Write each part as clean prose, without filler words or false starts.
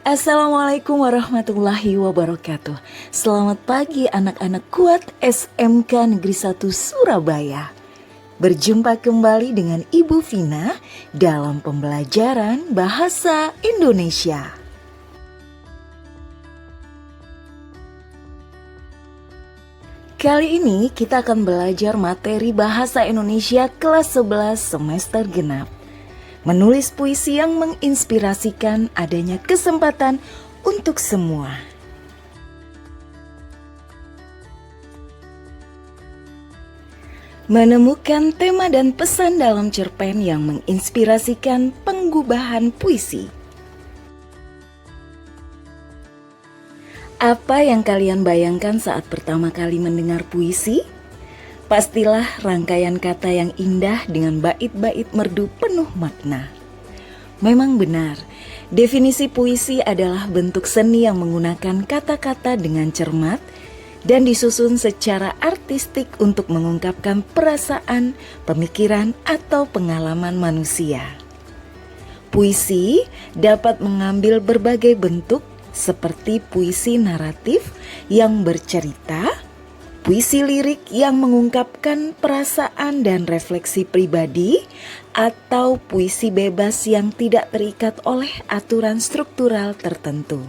Assalamualaikum warahmatullahi wabarakatuh. Selamat pagi anak-anak kuat SMK Negeri 1 Surabaya. Berjumpa kembali dengan Ibu Vina dalam pembelajaran Bahasa Indonesia. Kali ini kita akan belajar materi Bahasa Indonesia kelas 11 semester genap. Menulis puisi yang menginspirasikan adanya kesempatan untuk semua. Menemukan tema dan pesan dalam cerpen yang menginspirasikan penggubahan puisi. Apa yang kalian bayangkan saat pertama kali mendengar puisi? Pastilah rangkaian kata yang indah dengan bait-bait merdu penuh makna. Memang benar, definisi puisi adalah bentuk seni yang menggunakan kata-kata dengan cermat dan disusun secara artistik untuk mengungkapkan perasaan, pemikiran, atau pengalaman manusia. Puisi dapat mengambil berbagai bentuk seperti puisi naratif yang bercerita, puisi lirik yang mengungkapkan perasaan dan refleksi pribadi, atau puisi bebas yang tidak terikat oleh aturan struktural tertentu.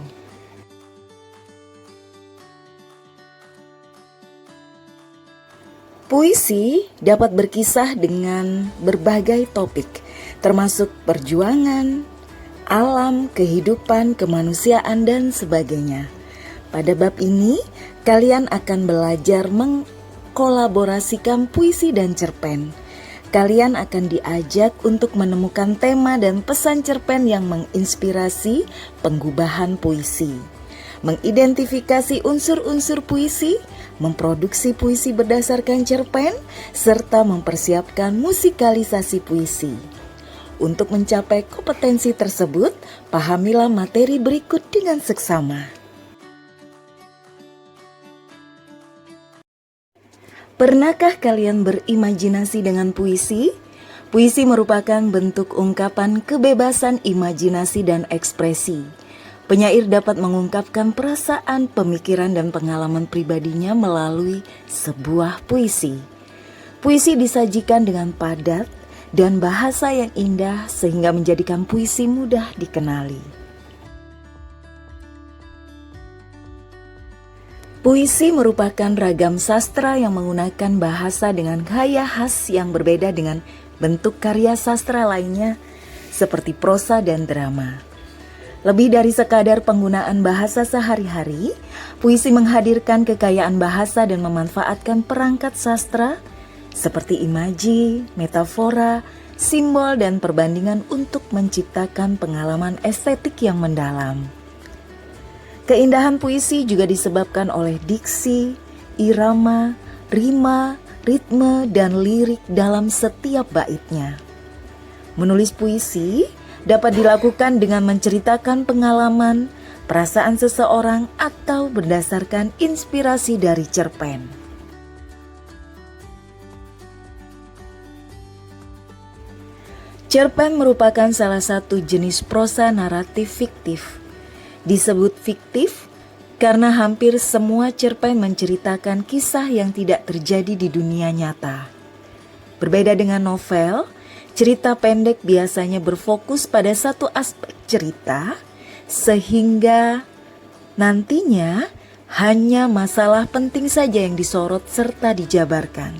Puisi dapat berkisah dengan berbagai topik, termasuk perjuangan, alam, kehidupan, kemanusiaan, dan sebagainya. Pada bab ini, kalian akan belajar mengkolaborasikan puisi dan cerpen. Kalian akan diajak untuk menemukan tema dan pesan cerpen yang menginspirasi penggubahan puisi, mengidentifikasi unsur-unsur puisi, memproduksi puisi berdasarkan cerpen, serta mempersiapkan musikalisasi puisi. Untuk mencapai kompetensi tersebut, pahamilah materi berikut dengan seksama. Pernahkah kalian berimajinasi dengan puisi? Puisi merupakan bentuk ungkapan kebebasan imajinasi dan ekspresi. Penyair dapat mengungkapkan perasaan, pemikiran, dan pengalaman pribadinya melalui sebuah puisi. Puisi disajikan dengan padat dan bahasa yang indah sehingga menjadikan puisi mudah dikenali. Puisi merupakan ragam sastra yang menggunakan bahasa dengan gaya khas yang berbeda dengan bentuk karya sastra lainnya seperti prosa dan drama. Lebih dari sekadar penggunaan bahasa sehari-hari, puisi menghadirkan kekayaan bahasa dan memanfaatkan perangkat sastra seperti imaji, metafora, simbol, dan perbandingan untuk menciptakan pengalaman estetik yang mendalam. Keindahan puisi juga disebabkan oleh diksi, irama, rima, ritme, dan lirik dalam setiap baitnya. Menulis puisi dapat dilakukan dengan menceritakan pengalaman, perasaan seseorang, atau berdasarkan inspirasi dari cerpen. Cerpen merupakan salah satu jenis prosa naratif fiktif. Disebut fiktif karena hampir semua cerpen menceritakan kisah yang tidak terjadi di dunia nyata. Berbeda dengan novel, cerita pendek biasanya berfokus pada satu aspek cerita, sehingga nantinya hanya masalah penting saja yang disorot serta dijabarkan.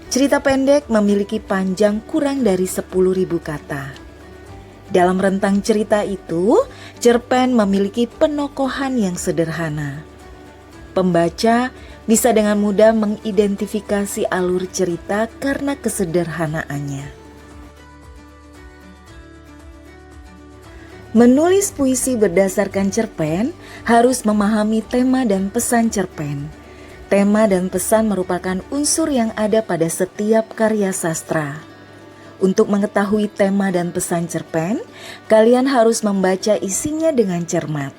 Cerita pendek memiliki panjang kurang dari 10.000 kata. Dalam rentang cerita itu, cerpen memiliki penokohan yang sederhana. Pembaca bisa dengan mudah mengidentifikasi alur cerita karena kesederhanaannya. Menulis puisi berdasarkan cerpen harus memahami tema dan pesan cerpen. Tema dan pesan merupakan unsur yang ada pada setiap karya sastra. Untuk mengetahui tema dan pesan cerpen, kalian harus membaca isinya dengan cermat.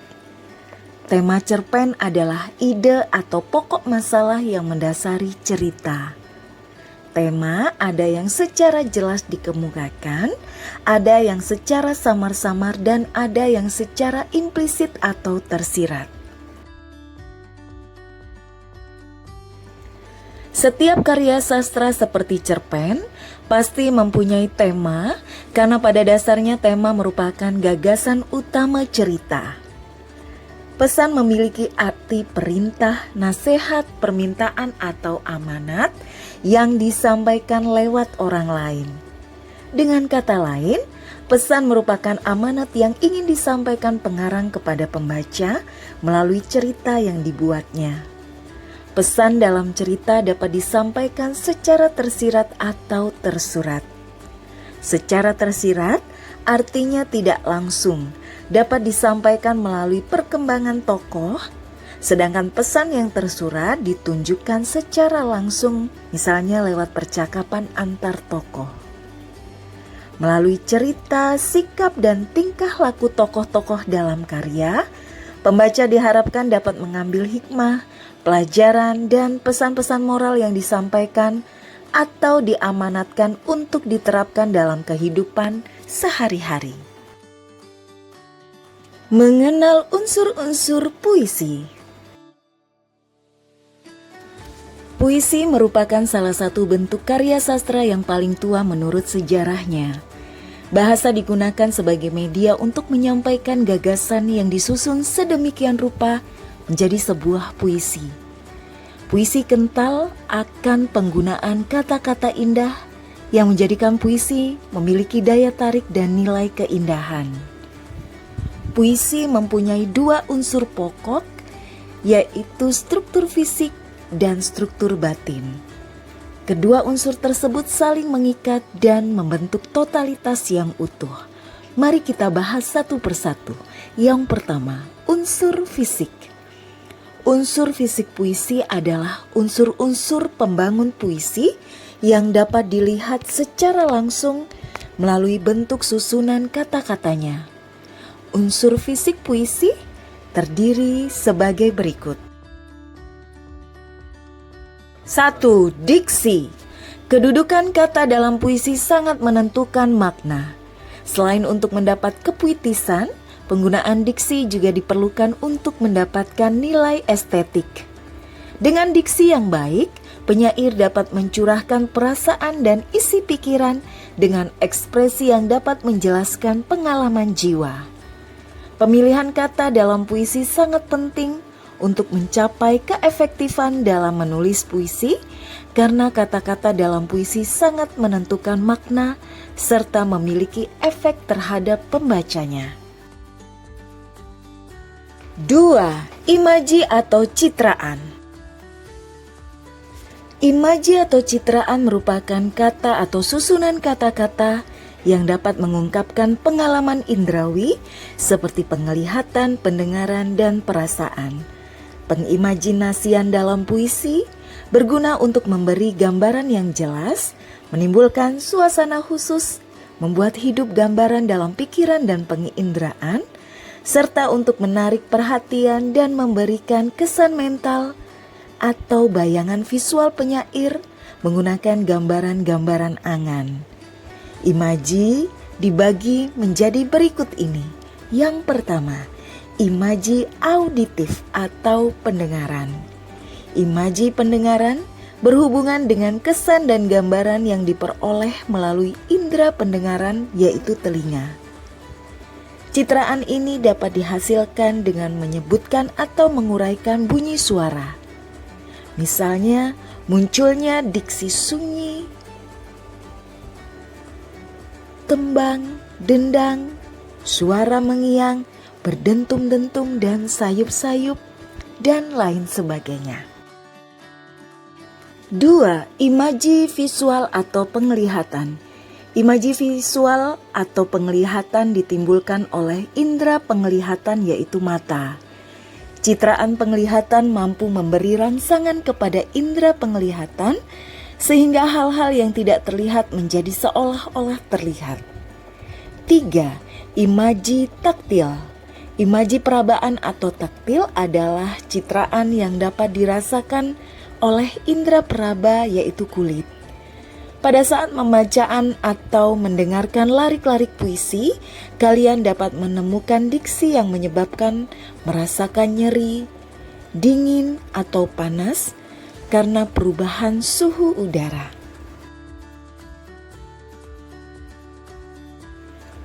Tema cerpen adalah ide atau pokok masalah yang mendasari cerita. Tema ada yang secara jelas dikemukakan, ada yang secara samar-samar, dan ada yang secara implisit atau tersirat. Setiap karya sastra seperti cerpen pasti mempunyai tema, karena pada dasarnya tema merupakan gagasan utama cerita. Pesan memiliki arti perintah, nasihat, permintaan, atau amanat yang disampaikan lewat orang lain. Dengan kata lain, pesan merupakan amanat yang ingin disampaikan pengarang kepada pembaca melalui cerita yang dibuatnya. Pesan dalam cerita dapat disampaikan secara tersirat atau tersurat. Secara tersirat artinya tidak langsung, dapat disampaikan melalui perkembangan tokoh, sedangkan pesan yang tersurat ditunjukkan secara langsung, misalnya lewat percakapan antar tokoh. Melalui cerita, sikap, dan tingkah laku tokoh-tokoh dalam karya, pembaca diharapkan dapat mengambil hikmah, pelajaran, dan pesan-pesan moral yang disampaikan atau diamanatkan untuk diterapkan dalam kehidupan sehari-hari. Mengenal unsur-unsur puisi. Puisi merupakan salah satu bentuk karya sastra yang paling tua menurut sejarahnya. Bahasa digunakan sebagai media untuk menyampaikan gagasan yang disusun sedemikian rupa menjadi sebuah puisi. Puisi kental akan penggunaan kata-kata indah yang menjadikan puisi memiliki daya tarik dan nilai keindahan. Puisi mempunyai dua unsur pokok, yaitu struktur fisik dan struktur batin. Kedua unsur tersebut saling mengikat dan membentuk totalitas yang utuh. Mari kita bahas satu persatu. Yang pertama, unsur fisik. Unsur fisik puisi adalah unsur-unsur pembangun puisi yang dapat dilihat secara langsung melalui bentuk susunan kata-katanya. Unsur fisik puisi terdiri sebagai berikut. 1. Diksi. Kedudukan kata dalam puisi sangat menentukan makna. Selain untuk mendapat kepuitisan, penggunaan diksi juga diperlukan untuk mendapatkan nilai estetik. Dengan diksi yang baik, penyair dapat mencurahkan perasaan dan isi pikiran dengan ekspresi yang dapat menjelaskan pengalaman jiwa. Pemilihan kata dalam puisi sangat penting untuk mencapai keefektifan dalam menulis puisi, karena kata-kata dalam puisi sangat menentukan makna serta memiliki efek terhadap pembacanya. 2. Imaji atau citraan. Imaji atau citraan merupakan kata atau susunan kata-kata yang dapat mengungkapkan pengalaman indrawi seperti penglihatan, pendengaran, dan perasaan. Pengimajinasian dalam puisi berguna untuk memberi gambaran yang jelas, menimbulkan suasana khusus, membuat hidup gambaran dalam pikiran dan penginderaan, serta untuk menarik perhatian dan memberikan kesan mental atau bayangan visual penyair menggunakan gambaran-gambaran angan. Imaji dibagi menjadi berikut ini. Yang pertama, imaji auditif atau pendengaran. Imaji pendengaran berhubungan dengan kesan dan gambaran yang diperoleh melalui indera pendengaran, yaitu telinga. Citraan ini dapat dihasilkan dengan menyebutkan atau menguraikan bunyi suara. Misalnya, munculnya diksi sunyi, tembang, dendang, suara mengiang, berdentum-dentum dan sayup-sayup, dan lain sebagainya. 2. Imaji visual atau penglihatan. Imaji visual atau penglihatan ditimbulkan oleh indera penglihatan, yaitu mata. Citraan penglihatan mampu memberi rangsangan kepada indera penglihatan sehingga hal-hal yang tidak terlihat menjadi seolah-olah terlihat. 3. Imaji taktil. Imaji perabaan atau taktil adalah citraan yang dapat dirasakan oleh indera peraba, yaitu kulit. Pada saat pembacaan atau mendengarkan larik-larik puisi, kalian dapat menemukan diksi yang menyebabkan merasakan nyeri, dingin atau panas karena perubahan suhu udara.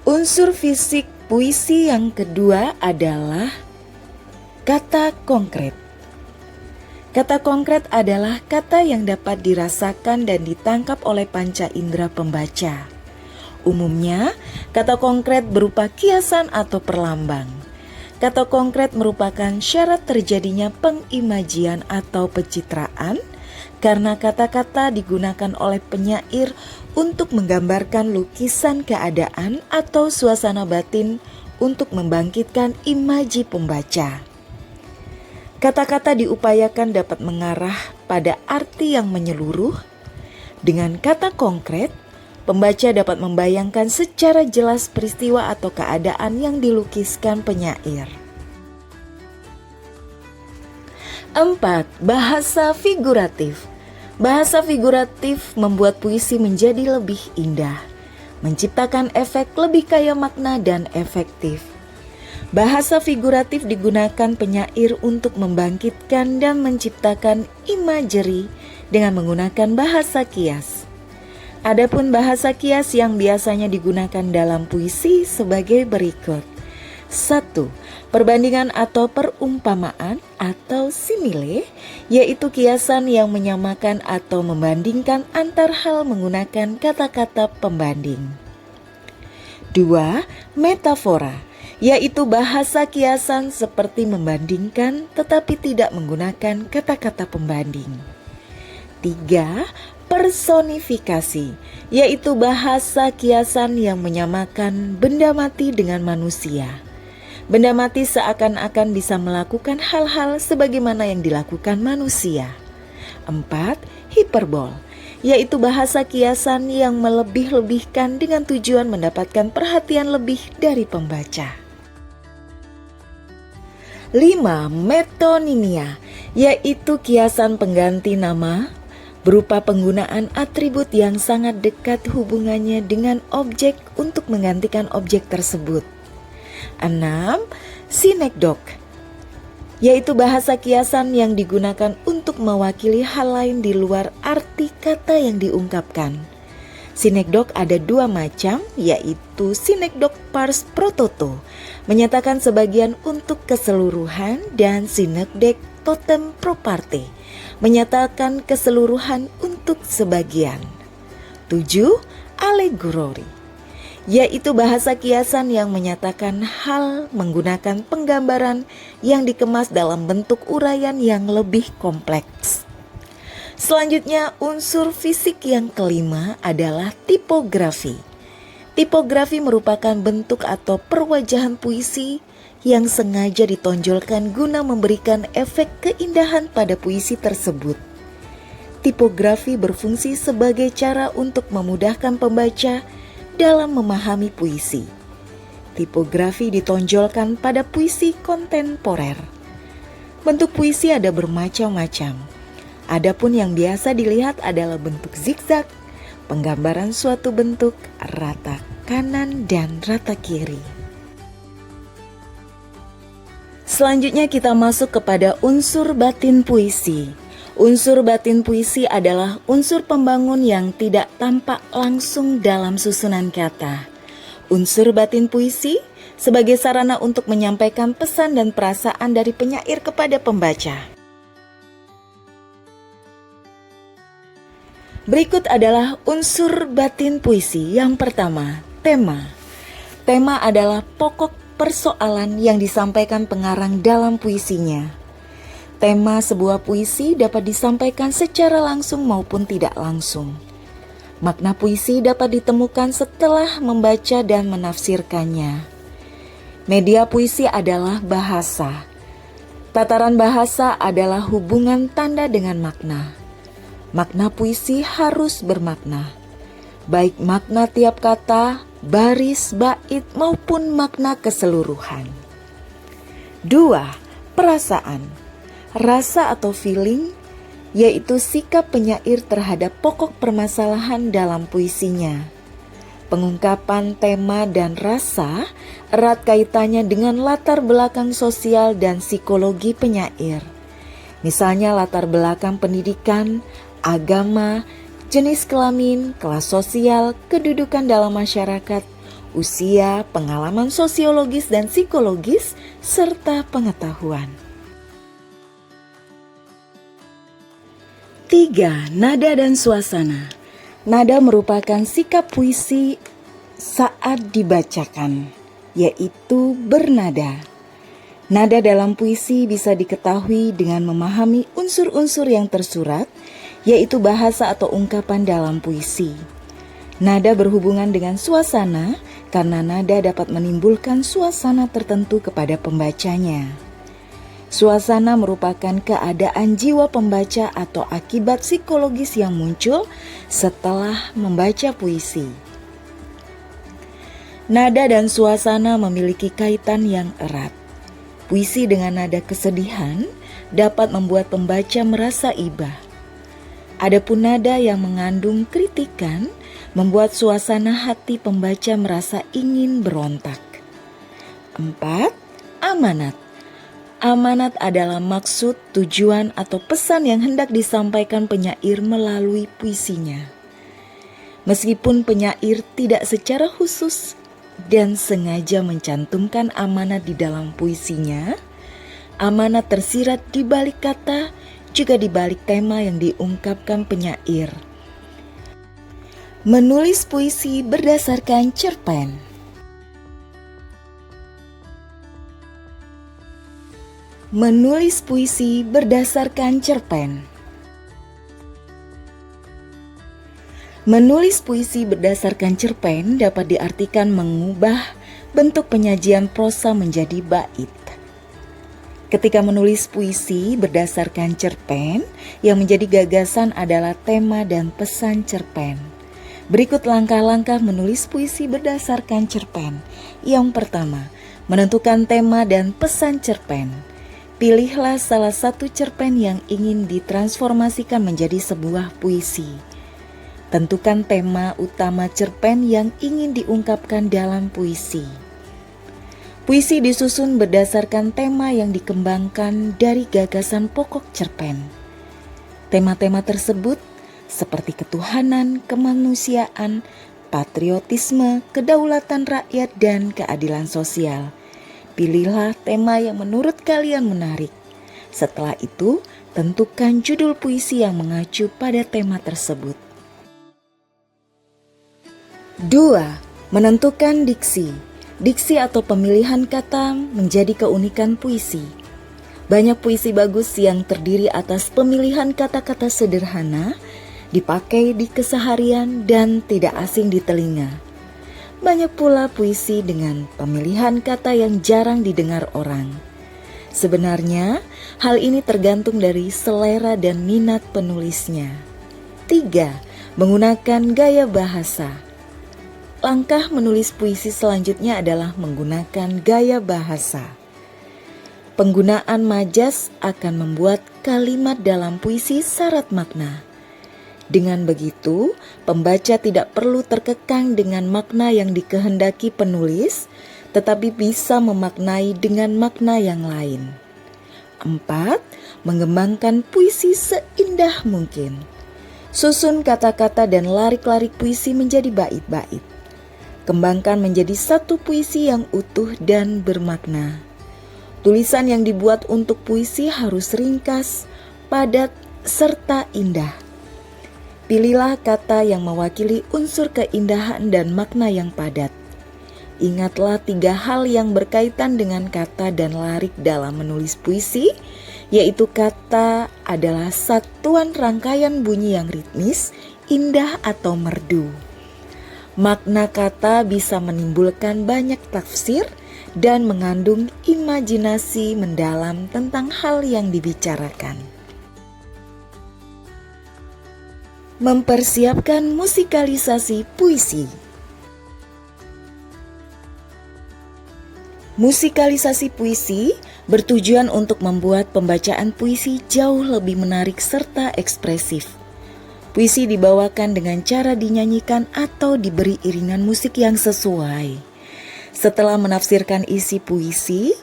Unsur fisik puisi yang kedua adalah kata konkret. Kata konkret adalah kata yang dapat dirasakan dan ditangkap oleh panca indera pembaca. Umumnya, kata konkret berupa kiasan atau perlambang. Kata konkret merupakan syarat terjadinya pengimajian atau pencitraan karena kata-kata digunakan oleh penyair untuk menggambarkan lukisan keadaan atau suasana batin untuk membangkitkan imaji pembaca. Kata-kata diupayakan dapat mengarah pada arti yang menyeluruh. Dengan kata konkret, pembaca dapat membayangkan secara jelas peristiwa atau keadaan yang dilukiskan penyair. 4. Bahasa figuratif. Bahasa figuratif membuat puisi menjadi lebih indah, menciptakan efek lebih kaya makna dan efektif. Bahasa figuratif digunakan penyair untuk membangkitkan dan menciptakan imagery dengan menggunakan bahasa kias. Adapun bahasa kias yang biasanya digunakan dalam puisi sebagai berikut. 1. Perbandingan atau perumpamaan atau simile, yaitu kiasan yang menyamakan atau membandingkan antar hal menggunakan kata-kata pembanding. 2. Metafora, yaitu bahasa kiasan seperti membandingkan tetapi tidak menggunakan kata-kata pembanding. 3. Personifikasi, yaitu bahasa kiasan yang menyamakan benda mati dengan manusia. Benda mati seakan-akan bisa melakukan hal-hal sebagaimana yang dilakukan manusia. 4. Hiperbol, yaitu bahasa kiasan yang melebih-lebihkan dengan tujuan mendapatkan perhatian lebih dari pembaca. 5. Metonimia, yaitu kiasan pengganti nama berupa penggunaan atribut yang sangat dekat hubungannya dengan objek untuk menggantikan objek tersebut. 6. Sinekdok, yaitu bahasa kiasan yang digunakan untuk mewakili hal lain di luar arti kata yang diungkapkan. Sinekdok ada 2 macam, yaitu sinekdok pars pro toto, menyatakan sebagian untuk keseluruhan, dan sinekdok totem pro parte, menyatakan keseluruhan untuk sebagian. 7. Allegori, yaitu bahasa kiasan yang menyatakan hal menggunakan penggambaran yang dikemas dalam bentuk uraian yang lebih kompleks. Selanjutnya, unsur fisik yang kelima adalah tipografi. Tipografi merupakan bentuk atau perwajahan puisi yang sengaja ditonjolkan guna memberikan efek keindahan pada puisi tersebut. Tipografi berfungsi sebagai cara untuk memudahkan pembaca dalam memahami puisi. Tipografi ditonjolkan pada puisi kontemporer. Bentuk puisi ada bermacam-macam. Adapun yang biasa dilihat adalah bentuk zigzag, penggambaran suatu bentuk, rata kanan dan rata kiri. Selanjutnya kita masuk kepada unsur batin puisi. Unsur batin puisi adalah unsur pembangun yang tidak tampak langsung dalam susunan kata. Unsur batin puisi sebagai sarana untuk menyampaikan pesan dan perasaan dari penyair kepada pembaca. Berikut adalah unsur batin puisi. Yang pertama, tema. Tema adalah pokok persoalan yang disampaikan pengarang dalam puisinya. Tema sebuah puisi dapat disampaikan secara langsung maupun tidak langsung. Makna puisi dapat ditemukan setelah membaca dan menafsirkannya. Media puisi adalah bahasa. Tataran bahasa adalah hubungan tanda dengan makna. Makna puisi harus bermakna, baik makna tiap kata, baris, bait maupun makna keseluruhan. 2. Perasaan. Rasa atau feeling yaitu sikap penyair terhadap pokok permasalahan dalam puisinya. Pengungkapan tema dan rasa erat kaitannya dengan latar belakang sosial dan psikologi penyair. Misalnya latar belakang pendidikan, agama, jenis kelamin, kelas sosial, kedudukan dalam masyarakat, usia, pengalaman sosiologis dan psikologis, serta pengetahuan. 3. Nada dan suasana. Nada merupakan sikap puisi saat dibacakan, yaitu bernada. Nada dalam puisi bisa diketahui dengan memahami unsur-unsur yang tersurat, yaitu bahasa atau ungkapan dalam puisi. Nada berhubungan dengan suasana karena nada dapat menimbulkan suasana tertentu kepada pembacanya. Suasana merupakan keadaan jiwa pembaca atau akibat psikologis yang muncul setelah membaca puisi. Nada dan suasana memiliki kaitan yang erat. Puisi dengan nada kesedihan dapat membuat pembaca merasa iba. Adapun nada yang mengandung kritikan membuat suasana hati pembaca merasa ingin berontak. 4. Amanat. Amanat adalah maksud, tujuan, atau pesan yang hendak disampaikan penyair melalui puisinya. Meskipun penyair tidak secara khusus dan sengaja mencantumkan amanat di dalam puisinya, amanat tersirat di balik kata, juga di balik tema yang diungkapkan penyair. Menulis puisi berdasarkan cerpen. Menulis puisi berdasarkan cerpen. Menulis puisi berdasarkan cerpen dapat diartikan mengubah bentuk penyajian prosa menjadi bait. Ketika menulis puisi berdasarkan cerpen, yang menjadi gagasan adalah tema dan pesan cerpen. Berikut langkah-langkah menulis puisi berdasarkan cerpen. Yang pertama, menentukan tema dan pesan cerpen. Pilihlah salah satu cerpen yang ingin ditransformasikan menjadi sebuah puisi. Tentukan tema utama cerpen yang ingin diungkapkan dalam puisi. Puisi disusun berdasarkan tema yang dikembangkan dari gagasan pokok cerpen. Tema-tema tersebut seperti ketuhanan, kemanusiaan, patriotisme, kedaulatan rakyat, dan keadilan sosial. Pilihlah tema yang menurut kalian menarik. Setelah itu, tentukan judul puisi yang mengacu pada tema tersebut. 2. Menentukan diksi. Diksi atau pemilihan kata menjadi keunikan puisi. Banyak puisi bagus yang terdiri atas pemilihan kata-kata sederhana, dipakai di keseharian dan tidak asing di telinga. Banyak pula puisi dengan pemilihan kata yang jarang didengar orang. Sebenarnya, hal ini tergantung dari selera dan minat penulisnya. 3. Menggunakan gaya bahasa. Langkah menulis puisi selanjutnya adalah menggunakan gaya bahasa. Penggunaan majas akan membuat kalimat dalam puisi syarat makna. Dengan begitu, pembaca tidak perlu terkekang dengan makna yang dikehendaki penulis, tetapi bisa memaknai dengan makna yang lain. 4. Mengembangkan puisi seindah mungkin. Susun kata-kata dan larik-larik puisi menjadi bait-bait. Kembangkan menjadi satu puisi yang utuh dan bermakna. Tulisan yang dibuat untuk puisi harus ringkas, padat, serta indah. Pilihlah kata yang mewakili unsur keindahan dan makna yang padat. Ingatlah 3 hal yang berkaitan dengan kata dan larik dalam menulis puisi, yaitu kata adalah satuan rangkaian bunyi yang ritmis, indah atau merdu. Makna kata bisa menimbulkan banyak tafsir dan mengandung imajinasi mendalam tentang hal yang dibicarakan. Mempersiapkan musikalisasi puisi. Musikalisasi puisi bertujuan untuk membuat pembacaan puisi jauh lebih menarik serta ekspresif. Puisi dibawakan dengan cara dinyanyikan atau diberi iringan musik yang sesuai. Setelah menafsirkan isi puisi,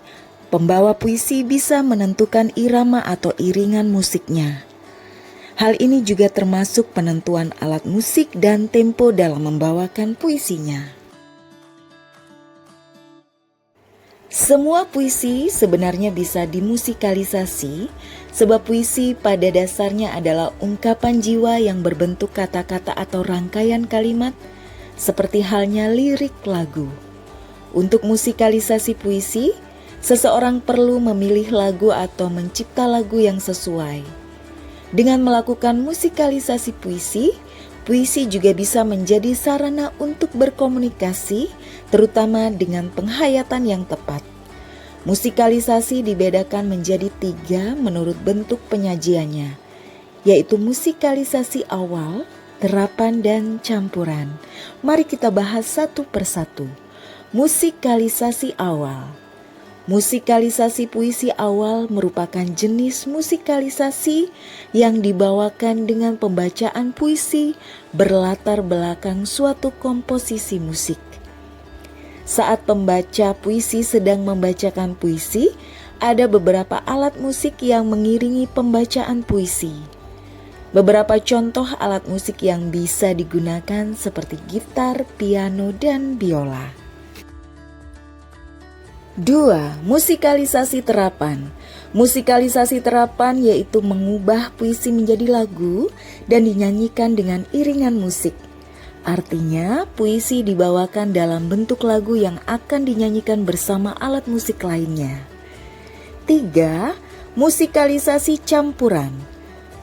pembawa puisi bisa menentukan irama atau iringan musiknya. Hal ini juga termasuk penentuan alat musik dan tempo dalam membawakan puisinya. Semua puisi sebenarnya bisa dimusikalisasi, sebab puisi pada dasarnya adalah ungkapan jiwa yang berbentuk kata-kata atau rangkaian kalimat, seperti halnya lirik lagu. Untuk musikalisasi puisi, seseorang perlu memilih lagu atau mencipta lagu yang sesuai. Dengan melakukan musikalisasi puisi, puisi juga bisa menjadi sarana untuk berkomunikasi, terutama dengan penghayatan yang tepat. Musikalisasi dibedakan menjadi 3 menurut bentuk penyajiannya, yaitu musikalisasi awal, terapan, dan campuran. Mari kita bahas satu persatu. Musikalisasi awal. Musikalisasi puisi awal merupakan jenis musikalisasi yang dibawakan dengan pembacaan puisi berlatar belakang suatu komposisi musik. Saat pembaca puisi sedang membacakan puisi, ada beberapa alat musik yang mengiringi pembacaan puisi. Beberapa contoh alat musik yang bisa digunakan seperti gitar, piano, dan biola. 2. Musikalisasi terapan. Musikalisasi terapan yaitu mengubah puisi menjadi lagu dan dinyanyikan dengan iringan musik. Artinya, puisi dibawakan dalam bentuk lagu yang akan dinyanyikan bersama alat musik lainnya. 3. Musikalisasi campuran.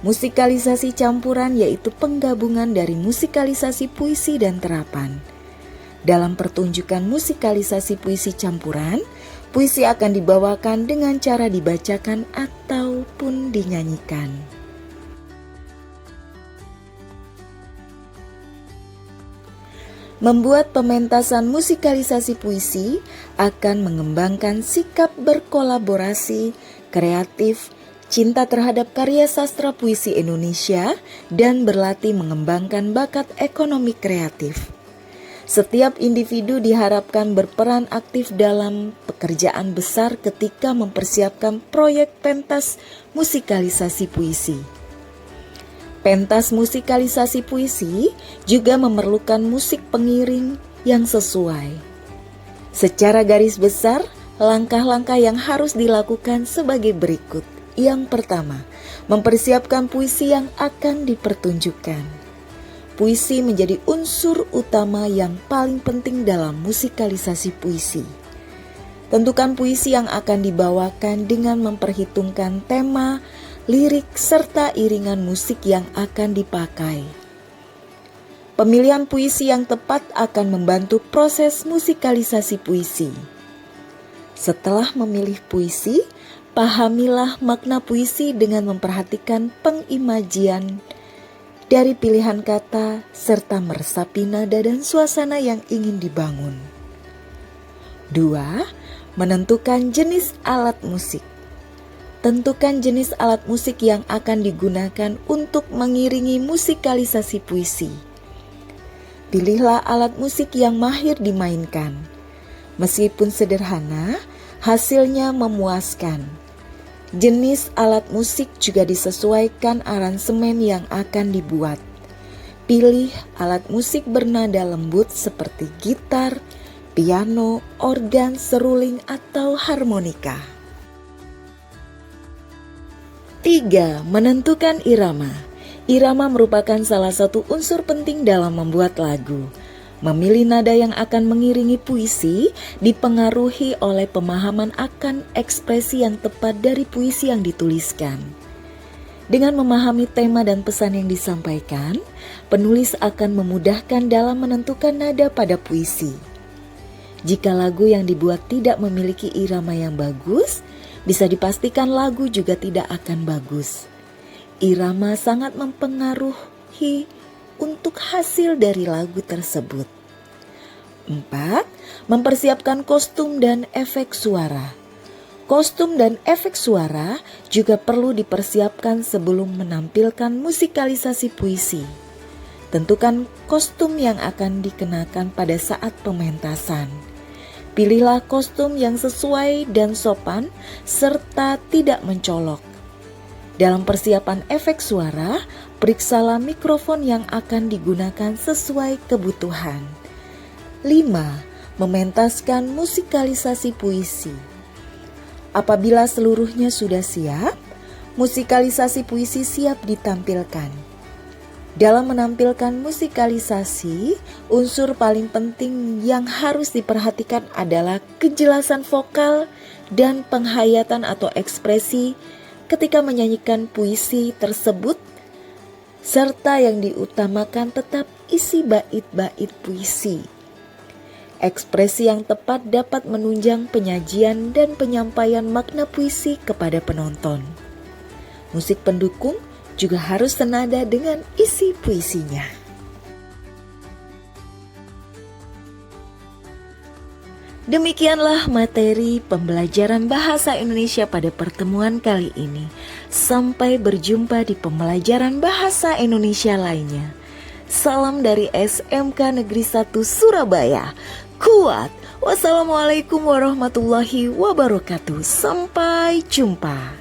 Musikalisasi campuran yaitu penggabungan dari musikalisasi puisi dan terapan. Dalam pertunjukan musikalisasi puisi campuran, puisi akan dibawakan dengan cara dibacakan ataupun dinyanyikan. Membuat pementasan musikalisasi puisi akan mengembangkan sikap berkolaborasi, kreatif, cinta terhadap karya sastra puisi Indonesia, dan berlatih mengembangkan bakat ekonomi kreatif. Setiap individu diharapkan berperan aktif dalam pekerjaan besar ketika mempersiapkan proyek pentas musikalisasi puisi. Pentas musikalisasi puisi juga memerlukan musik pengiring yang sesuai. Secara garis besar, langkah-langkah yang harus dilakukan sebagai berikut. Yang pertama, mempersiapkan puisi yang akan dipertunjukkan. Puisi menjadi unsur utama yang paling penting dalam musikalisasi puisi. Tentukan puisi yang akan dibawakan dengan memperhitungkan tema, lirik, serta iringan musik yang akan dipakai. Pemilihan puisi yang tepat akan membantu proses musikalisasi puisi. Setelah memilih puisi, pahamilah makna puisi dengan memperhatikan pengimajian dari pilihan kata serta meresapi nada dan suasana yang ingin dibangun. 2. Menentukan jenis alat musik. Tentukan jenis alat musik yang akan digunakan untuk mengiringi musikalisasi puisi. Pilihlah alat musik yang mahir dimainkan. Meskipun sederhana, hasilnya memuaskan. Jenis alat musik juga disesuaikan aransemen yang akan dibuat. Pilih alat musik bernada lembut seperti gitar, piano, organ, seruling, atau harmonika. 3. Menentukan irama. Irama merupakan salah satu unsur penting dalam membuat lagu. Memilih nada yang akan mengiringi puisi dipengaruhi oleh pemahaman akan ekspresi yang tepat dari puisi yang dituliskan. Dengan memahami tema dan pesan yang disampaikan, penulis akan memudahkan dalam menentukan nada pada puisi. Jika lagu yang dibuat tidak memiliki irama yang bagus, bisa dipastikan lagu juga tidak akan bagus. Irama sangat mempengaruhi untuk hasil dari lagu tersebut. 4. Mempersiapkan kostum dan efek suara. Kostum dan efek suara juga perlu dipersiapkan sebelum menampilkan musikalisasi puisi. Tentukan kostum yang akan dikenakan pada saat pementasan. Pilihlah kostum yang sesuai dan sopan serta tidak mencolok. Dalam persiapan efek suara, periksalah mikrofon yang akan digunakan sesuai kebutuhan. 5. Mementaskan musikalisasi puisi. Apabila seluruhnya sudah siap, musikalisasi puisi siap ditampilkan. Dalam menampilkan musikalisasi, unsur paling penting yang harus diperhatikan adalah kejelasan vokal dan penghayatan atau ekspresi ketika menyanyikan puisi tersebut, serta yang diutamakan tetap isi bait-bait puisi. Ekspresi yang tepat dapat menunjang penyajian dan penyampaian makna puisi kepada penonton. Musik pendukung juga harus senada dengan isi puisinya. Demikianlah materi pembelajaran bahasa Indonesia pada pertemuan kali ini. Sampai berjumpa di pembelajaran bahasa Indonesia lainnya. Salam dari SMK Negeri 1 Surabaya. Kuat. Wassalamualaikum warahmatullahi wabarakatuh. Sampai jumpa.